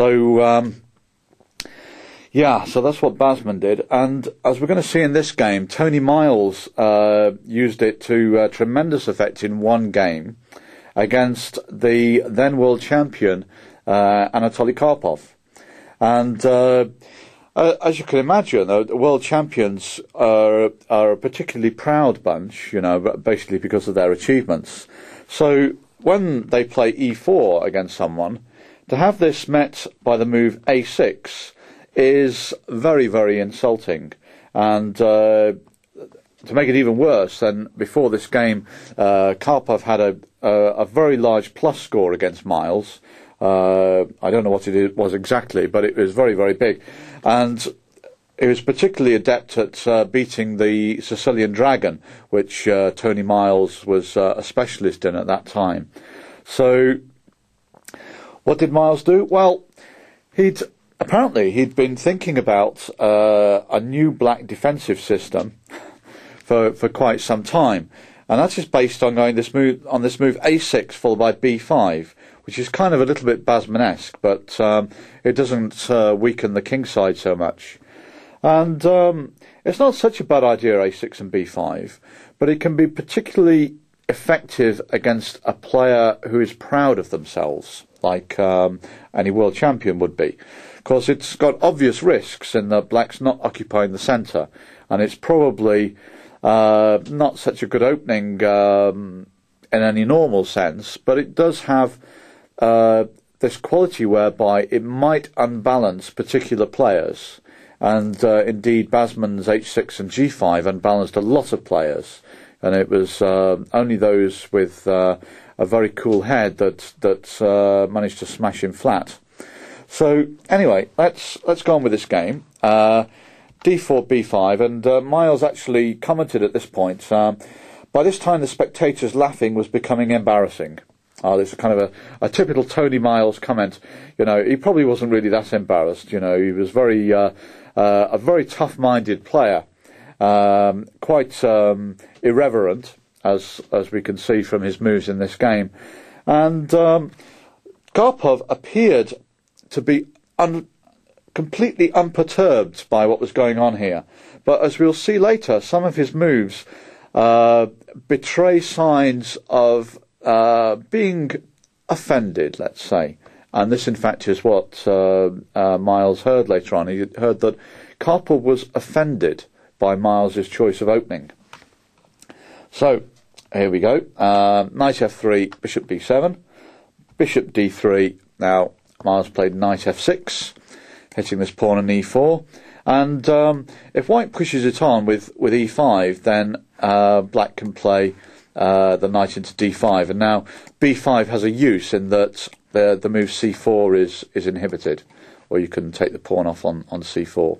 So yeah, so that's what Basman did, and as we're going to see in this game, Tony Miles used it to tremendous effect in one game against the then world champion Anatoly Karpov. And as you can imagine, the world champions are a particularly proud bunch, you know, basically because of their achievements. So when they play e4 against someone, to have this met by the move a6 is very, very insulting. And to make it even worse, then before this game, Karpov had a very large plus score against Miles. I don't know what it was exactly, but it was very, very big. And he was particularly adept at beating the Sicilian Dragon, which Tony Miles was a specialist in at that time. So what did Miles do? Well, apparently he'd been thinking about a new black defensive system for quite some time, and that is based on going this move a6 followed by b5, which is kind of a little bit Basmanesque, but it doesn't weaken the king side so much. And it's not such a bad idea, a6 and b5, but it can be particularly effective against a player who is proud of themselves, like any world champion would be. Because it's got obvious risks in that black's not occupying the centre, and it's probably not such a good opening in any normal sense, but it does have this quality whereby it might unbalance particular players. And indeed, Basman's h6 and g5 unbalanced a lot of players, and it was only those with a very cool head that managed to smash him flat. So anyway, let's go on with this game. D4, B5, and Miles actually commented at this point. By this time, the spectators' laughing was becoming embarrassing. This is kind of a typical Tony Miles comment. You know, he probably wasn't really that embarrassed. You know, he was a very tough-minded player, quite irreverent, as we can see from his moves in this game. And Karpov appeared to be completely unperturbed by what was going on here. But as we'll see later, some of his moves betray signs of being offended, let's say. And this, in fact, is what Miles heard later on. He heard that Karpov was offended by Miles's choice of opening. So, here we go. Knight f3, bishop b7, bishop d3. Now, Miles played knight f6, hitting this pawn on e4. And if white pushes it on with e5, then black can play the knight into d5. And now b5 has a use in that the move c4 is inhibited, or you can take the pawn off on c4.